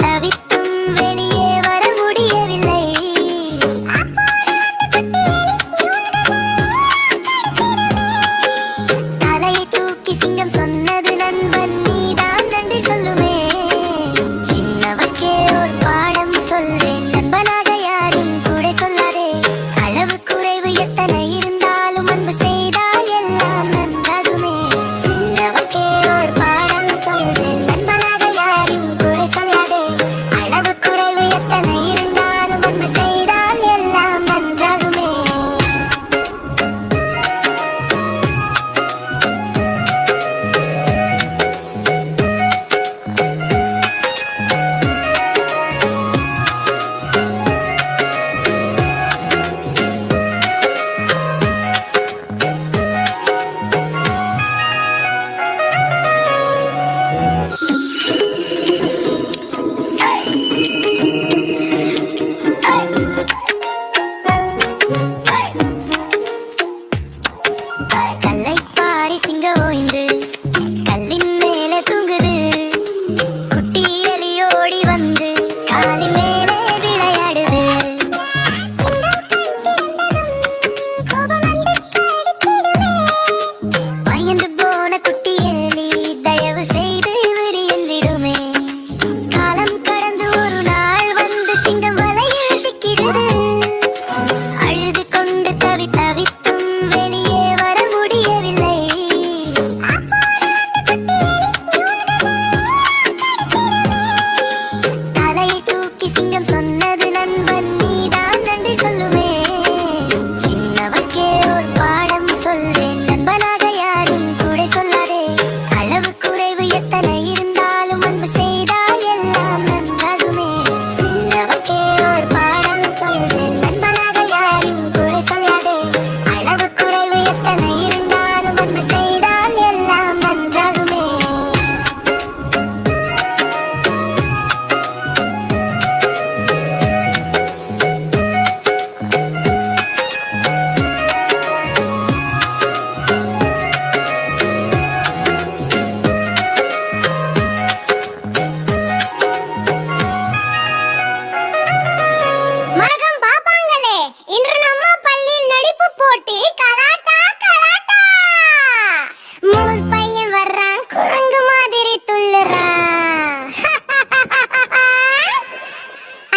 தவித்தும் வெளியே வர முடியவில்லை.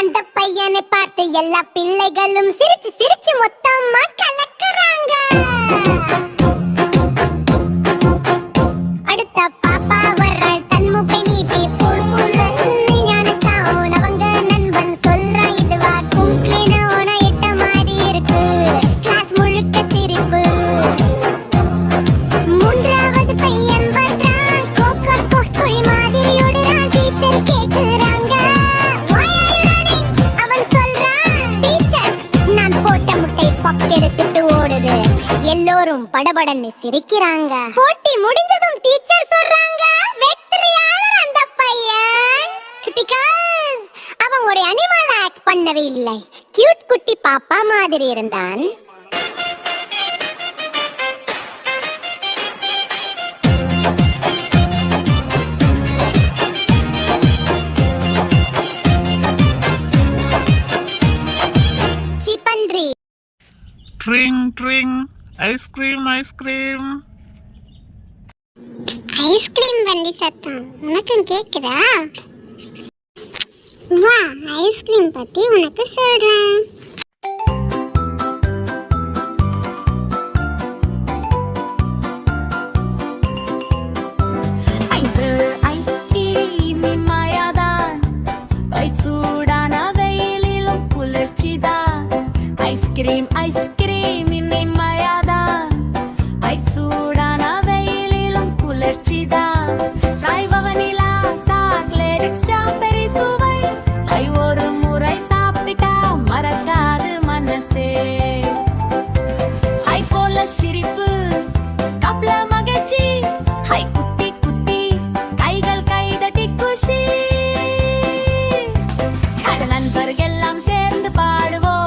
அந்த பையனை பார்த்து எல்லா பிள்ளைகளும் சிரிச்சு சிரிச்சு மொத்தமா கலக்குறாங்க. அடுத்த பாப்பா வர்றாள் தன் மூக்கை நீட்டி புல் புல்லுன்னு ஞான சவுண்ட். அவங்க நண்பன் சொல்றான் இதுவா கும்க்ளின ஓன இட்ட மாதிரி இருக்கு. கிளாஸ் முழுக்க சிரிப்பு. மூன்றாவது பையன் வர்றான் கோக்கா கோழி மாதிரி ஓடுறான். டீச்சர் கேக்குறாங்க அவன் சொல்றான் டீச்சர் நான் போட்ட முட்டை பக் எடுத்துட்டு ஓடுது. எல்லோரும் படபடன்னு சிரிக்கிறாங்க. போட்டி முடிஞ்சதும் டீச்சர் சொல்றாங்க வெற்றியாளர் அந்த பையன். பிகாஸ் அவன் ஒரு அனிமல் ஆக்ட் பண்ணவே இல்லை. கியூட் குட்டி பாப்பா மாதிரி இருந்தான். சிப்பன்றி ட்ரிங் ட்ரிங் ஐஸ்கிரீம் ஐஸ்கிரீம். ஐஸ்கிரீம் வண்டி சத்தம் உனக்கும் கேக்குதா? வா ஐஸ்கிரீம் பத்தி உனக்கு சொல்றேன். ஐஸ்கிரீம் ஐஸ்கிரீம் இன்னை மயாதான். ஐஸ் சூடான வெயிலிலும் குளிர்ச்சிதான். ராய்வ வனிலா சாக்லேட் ஸ்ட்ராபெரி சுவை. ஐ ஒரு முறை சாப்பிட்டா மறக்காது மனசே. ஐ போல சிரிப்பு கப்ல மகிழ்ச்சி. ஐ குட்டி குட்டி கைகள் கைதட்டி குஷி. நண்பர்களெல்லாம் சேர்ந்து பாடுவோம்.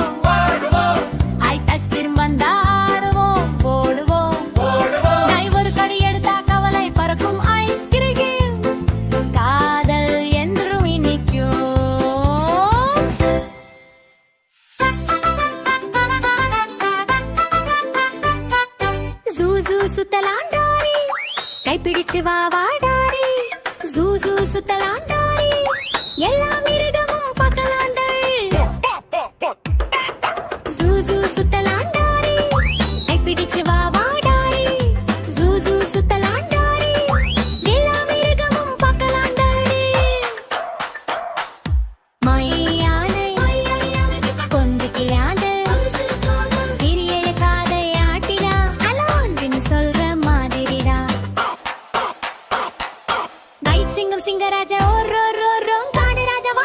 சுத்தலாண்டாரி கைப்பிடிச்சு வா வாடாரி. ஜூ ஜூ சுத்தலாண்டாரி எல்லா மிருகமும் பார்க்கலாண்டாரி. ஜூ ஜூ சுத்தலாண்டாரி கைப்பிடிச்சு வா வாடாரி. ஜூ ஜூ சுத்தலாண்டாரி எல்லா மிருகமும் பார்க்கலாண்டாரி. மையானை பொந்துக்கு யானை பெரிய காதை ஆட்டிடா. அலோன்னு சொல்ற மாதிரிடா. சிங்கம் சிங்கராஜா ஓ ரோ ரோ ரோ காடு ராஜா வா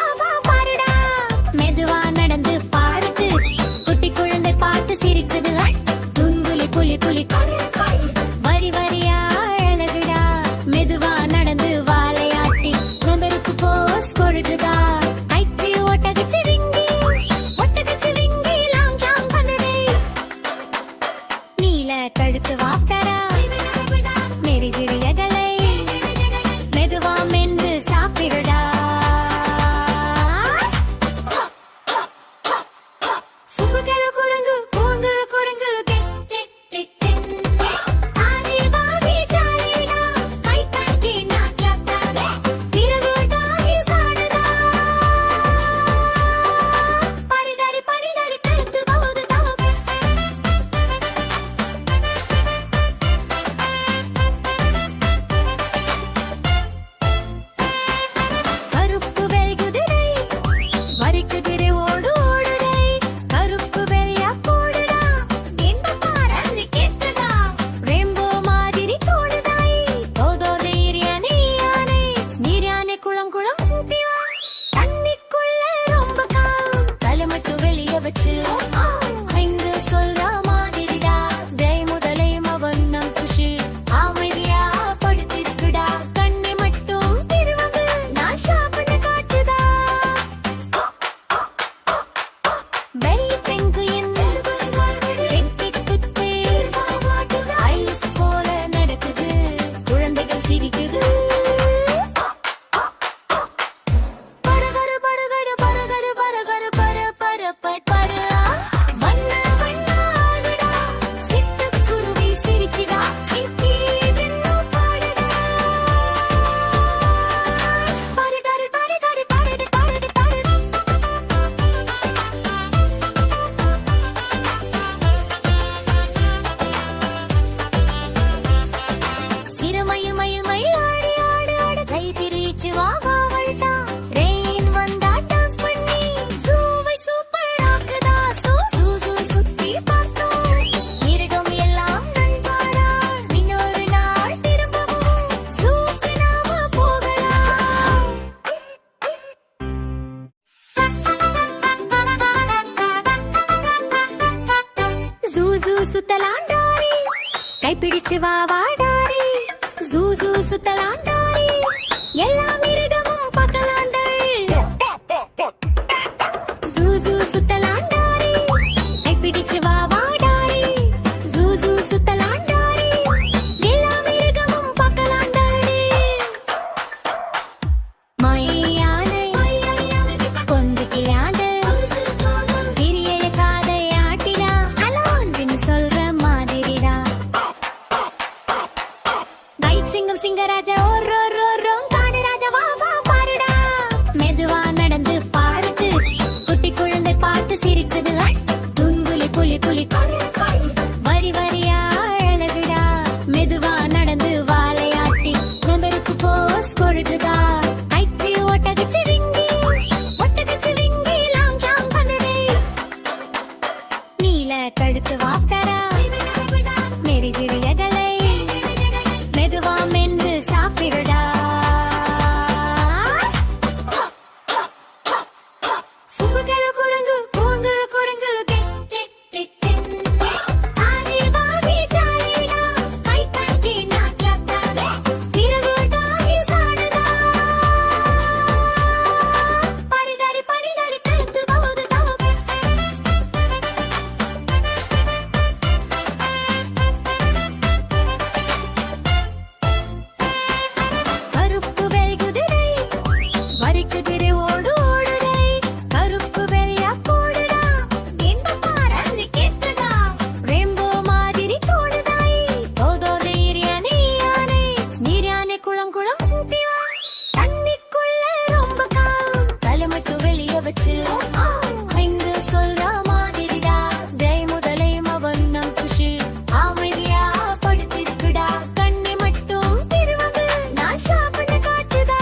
சுத்தலாண்டாரி கைப்பிடிச்சு வா வாடாரி ஜூ ஜூ சுத்தலாண்டாரி எல்லா மிருகமும் பார்க்கலாண்டாரி ஜூ ஜூ சுத்தலாண்டாரி கைப்பிடிச்சு வா வாடாரி ஜூ ஜூ சுத்தலாண்டாரி எல்லா மிருகமும் பார்க்கலாண்டாரி மையானை கொஞ்சிக்கிலாண்டு திரியல காதை ஆட்டிடா அலோன்னு சொல்ற மாதிரிடா நைட் சிங்கம் சிங்கராஜா ஓரோ காடு ராஜா வா வா பாருடா மெதுவா நடந்து பாடுது குட்டி குழந்தை பார்த்து சிரிக்குது துன்புலி புலி புலி வரி வரியா அழகுடா மெதுவா நடந்து வாழையாட்டி நபருக்கு போஸ் கொடுக்குதா ஐச்சி ஒட்டகச்சு விங்கி லாங் லாங் பண்ணுதே நீல கழுத்து வாக்கரா மேரி சிறியகளை மெதுவா மென்று சாப்பிடுடா சுபகர குரங்கு கூங்குற குரங்கு ஆதி பாதி ஜாலிடா கை தட்டி நாட்லத்தாலே திரகு தாகி சாடுதா பரிதாரி கழுத்து போகுது தோகு கருப்பு வெல் குதிரை வரி குதிரை ஓடு ஓடுடை கருப்பு வெள்ளையா போடுடா என்ன பாரு கேட்குதா ரெயின்போ மாதிரி தோடுதாய் தோதோ தைரியானே யானை நீரானே குளங்குளம் கூட்டிவா தண்ணிக்குள்ள ரொம்ப காம் தலை மட்டும் வெளிய வச்சு ஐந்து சொல்ற மாதிரிடா ஜெய் முதலை மவன்னம் குஷி அமைதியா படுத்திருக்குடா கண்ணை மட்டும் திருவது நான் ஷாப்பன காட்டுதா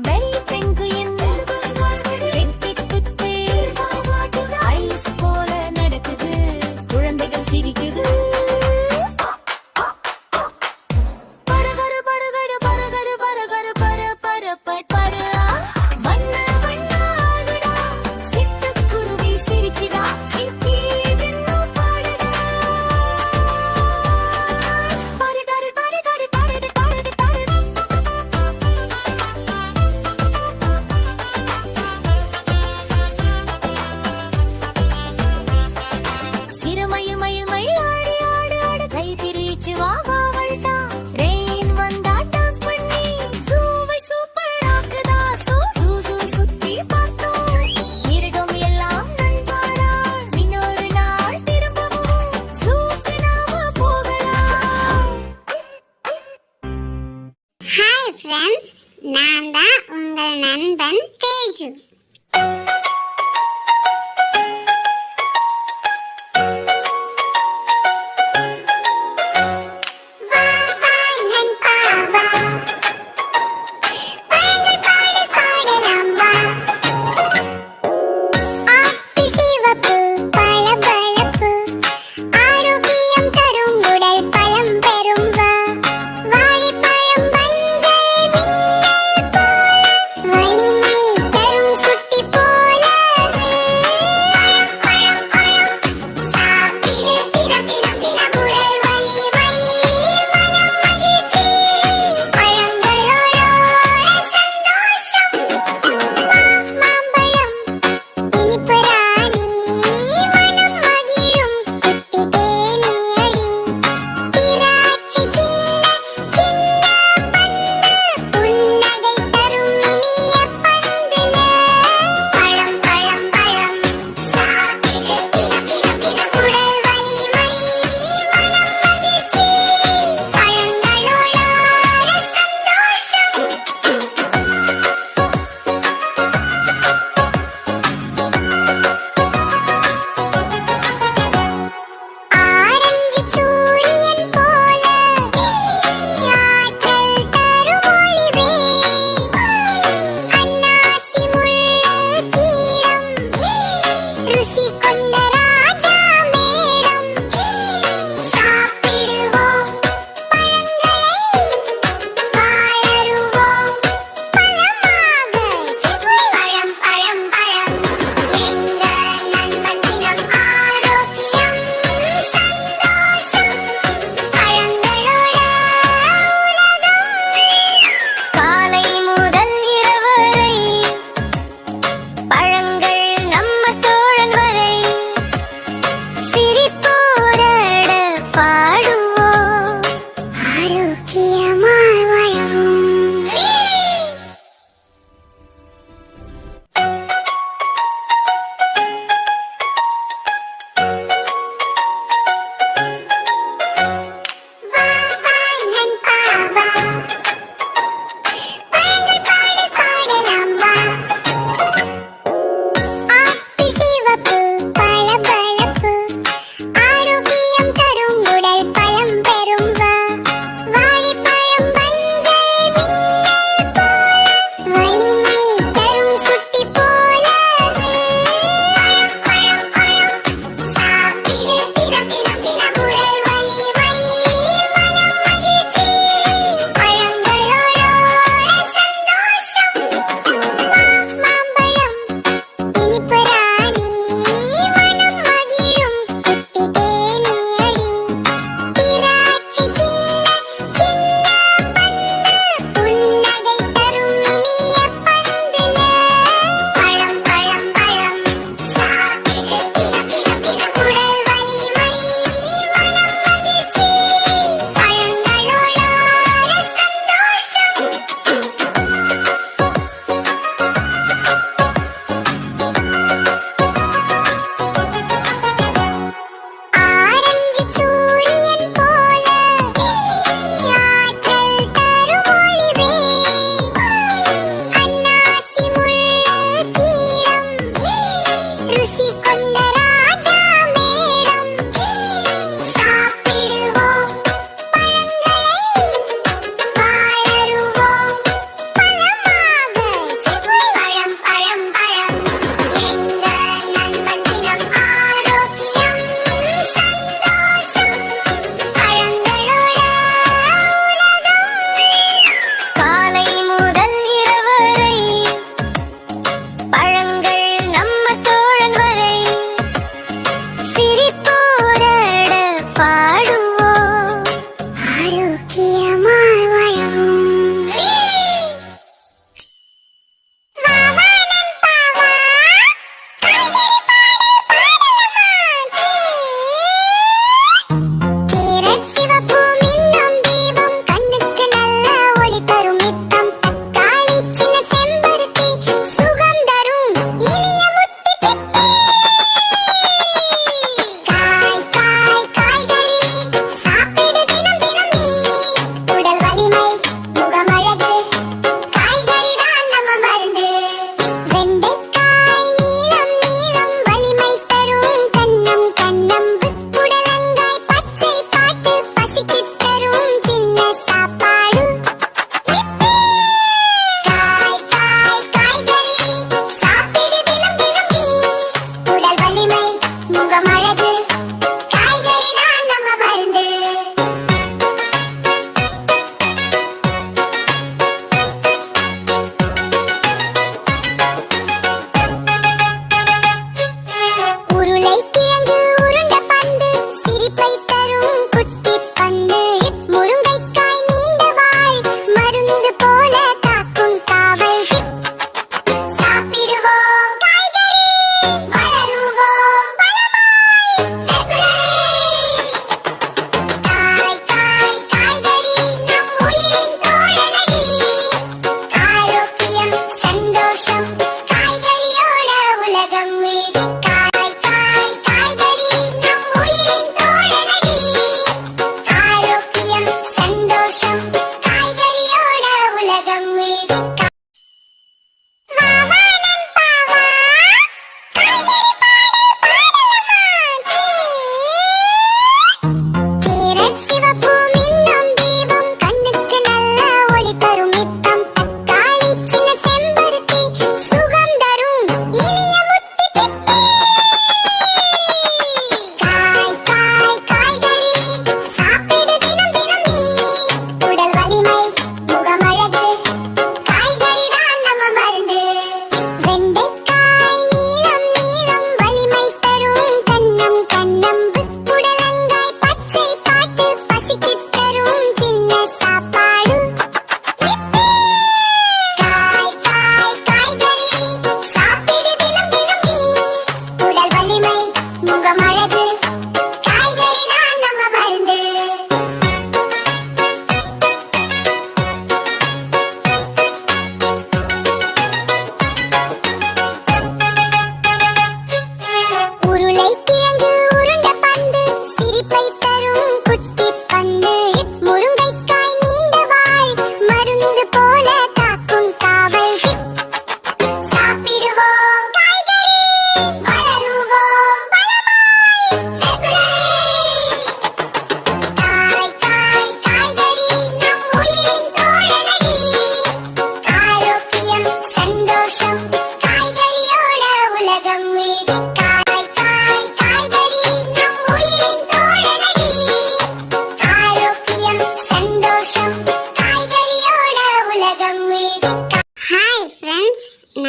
வெள்ளி பெங்குயின் வெட்டி குத்து ஐஸ் போல நடக்குது குழந்தைகள் சிரிக்குது பரகரு பரகரு பரகரு பரகரு பர பர பரா வண்ண வண்ண ஆடுடா சிட்டுக்குருவி சிரிச்சிடா இத்தி தின்னும் பாடுடா பரகரு பரகரு பரகரு பரகரு சிறுமயுமயுமை ஆடி ஆடு ஆடு கை திரிச்சு வா வா வள்டா ரெயின் வந்தா டான்ஸ் பண்ணி சூவை சூப்பர் ஆக்குதா சூ சூ சூ சுத்தி பார்த்தோம் மிருகம் எல்லாம் நண்பாடா இன்னொரு நாள் திரும்பவும் சூக்கு நாம போகலாம் ஹாய் ஃப்ரெண்ட்ஸ், நான் தான் உங்கள் நண்பன் தேஜு. வா வா நண்பா வா, பாடல் பாடி பாடலாம் வா. ஆட்டி சிவப்பு பளபளப்பு, ஆரோக்கியம் தரும் உடல் பலம் பெறும் வா. வாழைப்பழம் மஞ்சள் மின்னல் போல, வலிமை தரும்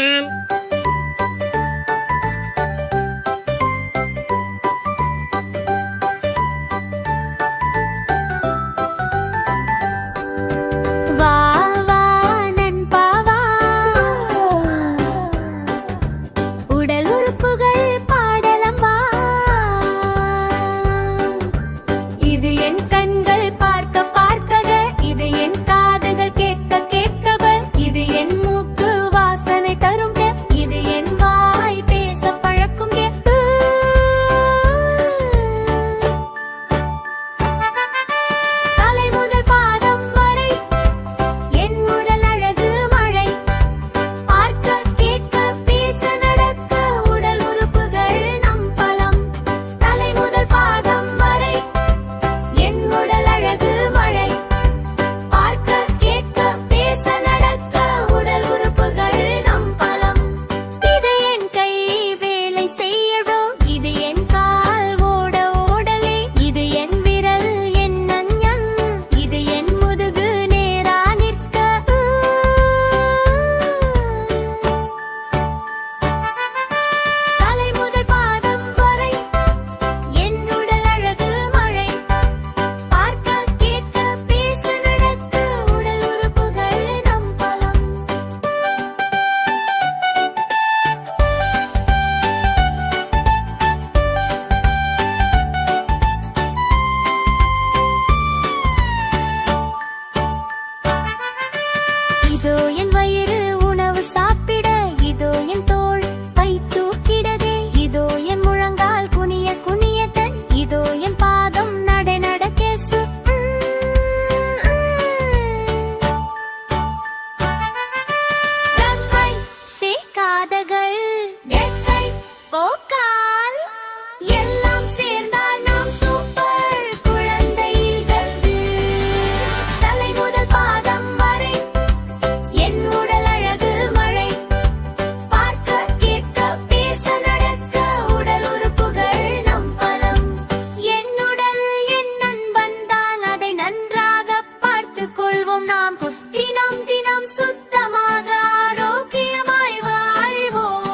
மேல். வா வா நண்பா வா உடல் உறுப்புகள் பாடலம் வா இது என் கண்கள் பார்க்க பார்க்கக இது என் காதுகள் கேட்க கேட்கவ இது என் மூக்கு வாசனை தரும் இது என் வாய் பேச பழக்கும் தலை முதல் பாதம் வரை என் உடல் அழகு மழை பார்க்க கேட்க பேச நடக்க உடல் உறுப்புகள் நம் பலம் தலை முதல் பாதம் வரை என் உடல் அழகு மழை பார்க்க கேட்க பேச நடக்க உடல் உறுப்புகள் நம் பலம் இது என் கை வேலை செய்யவோ இது என் கால் ஓட ஓடலே இது என் விரல் என் நஞ்சன் இது என் முதுகு நேரா நிற்க தலை முதல் பாதம் வரை என் உடல் அழகு மழை பார்க்க கேட்க பேச நடக்க உடல் உறுப்புகள் நம் பலம் இதோ என் வயிறு உணவு சாப்பிட இதோ என் தோள் பை தூக்கிடதே இதோ என் முழங்கால் குனிய குனியதன் இதோ என் பாதம் நடை நடக்கேசு கங்கை சேக்காதகள் கெட்டை போக்கால் எல்லாம் சேர்ந்தால் நாம் சூப்பர் குழந்தைகள் தலை முதல் பாதம் வரை என் உடல் அழகு மழை பார்க்க கேட்க பேச நடக்க உடல் உறுப்புகள் நம் பலம் என் உடல் என் நண்பன் தான் அதை நன்றாக பார்த்துக் கொள்வோம் நாம் தினம் தினம் சுத்தமாக ஆரோக்கியமாய் வாழ்வோம்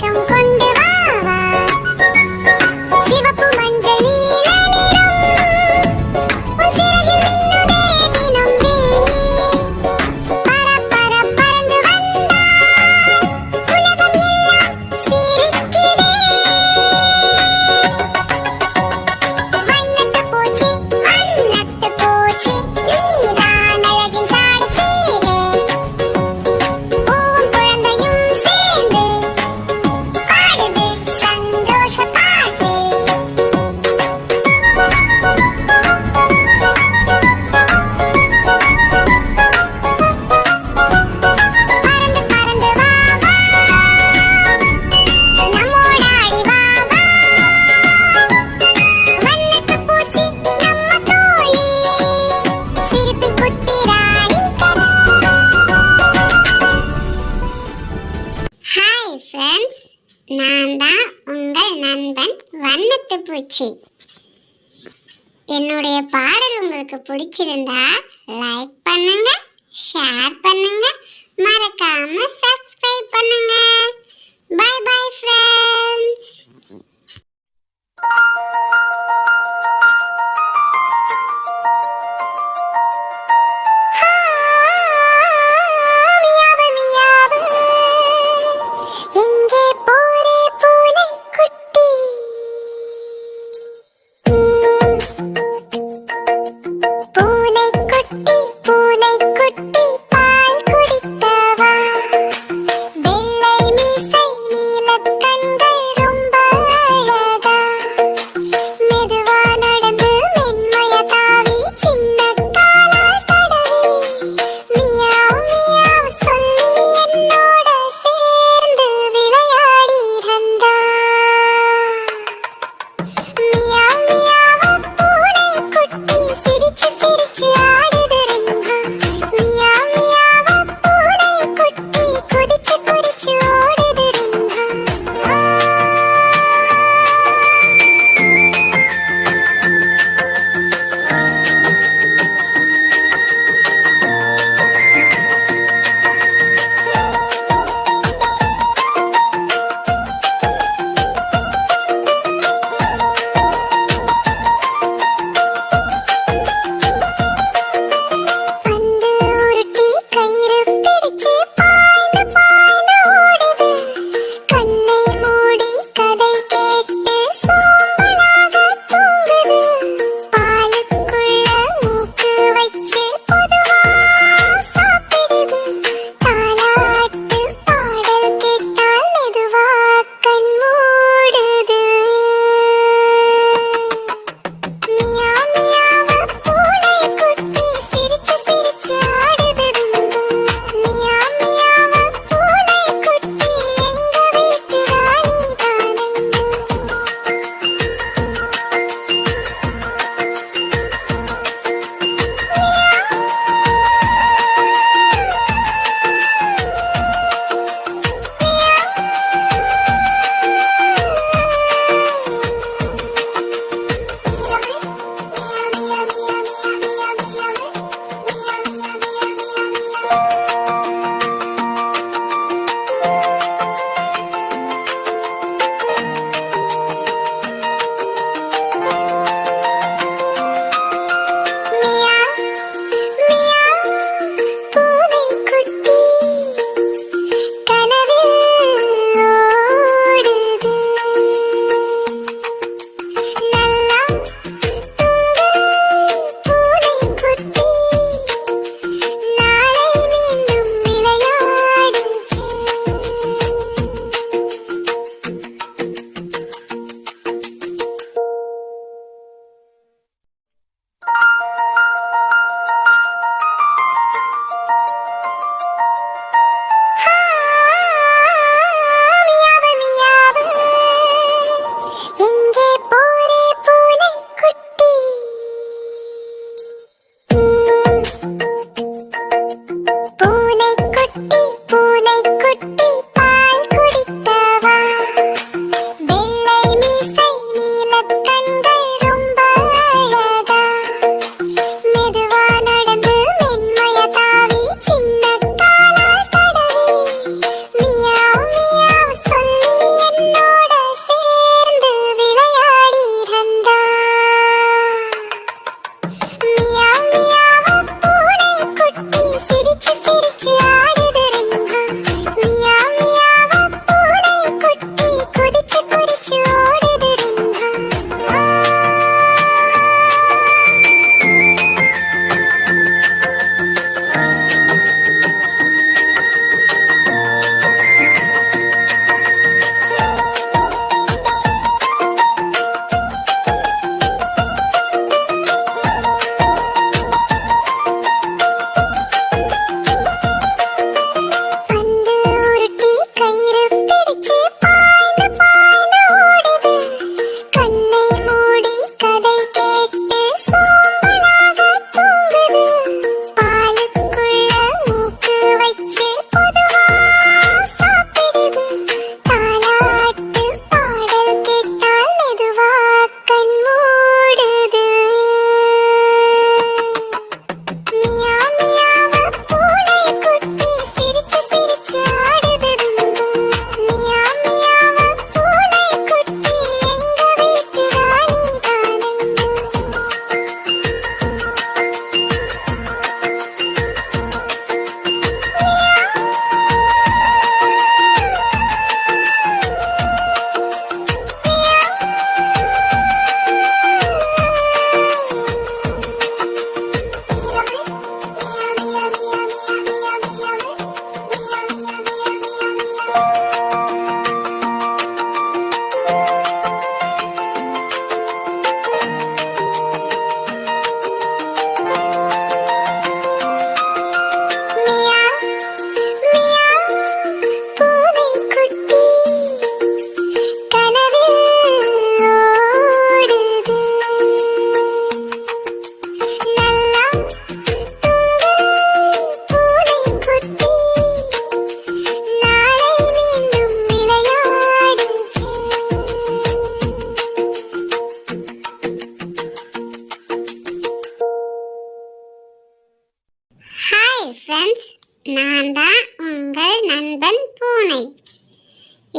சந்தோஷம் கொண்டு வா வா. சிவப்பு மஞ்சள் நீல நிறம் உன் சிறகில் மின்னுதே தினம் நீ. பர பர பறந்து வந்தாய் உலகம் எல்லாம் சிரிக்குதே. வண்ணத்து பூச்சி நீதான் அழகின் சாட்சியே. பூவும் குழந்தையும் சேர்ந்து பாடுது சந்தோஷ பாட்டு. பறந்து பறந்து வா வா நம்மோட ஆடி வா வா. வண்ணத்து பூச்சி நம்ம தோழி சிரிப்பு குட்டி ராணி கதை. ஹாய் ஃப்ரெண்ட்ஸ், நான் தான் உங்கள் நண்பன் வண்ணத்து பூச்சி. என்னுடைய பாடல் உங்களுக்கு பிடிச்சிருந்தா லைக் பண்ணுங்க, ஷேர் பண்ணுங்க, மறக்காம சப்ஸ்கிரைப் பண்ணுங்க. Bye bye friends. மியாவு மியாவு எங்கே போறே பூனை குட்டி. பூனை குட்டி பூனை குட்டி பால் குடிக்கவா. வெள்ளை மீசை நீலத்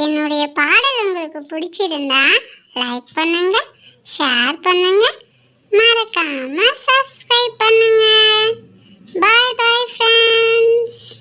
என்னுடைய பாடல் உங்களுக்கு பிடிச்சிருந்தா லைக் பண்ணுங்க, ஷேர் பண்ணுங்க, மறக்காம சப்ஸ்கிரைப் பண்ணுங்க. Bye bye friends.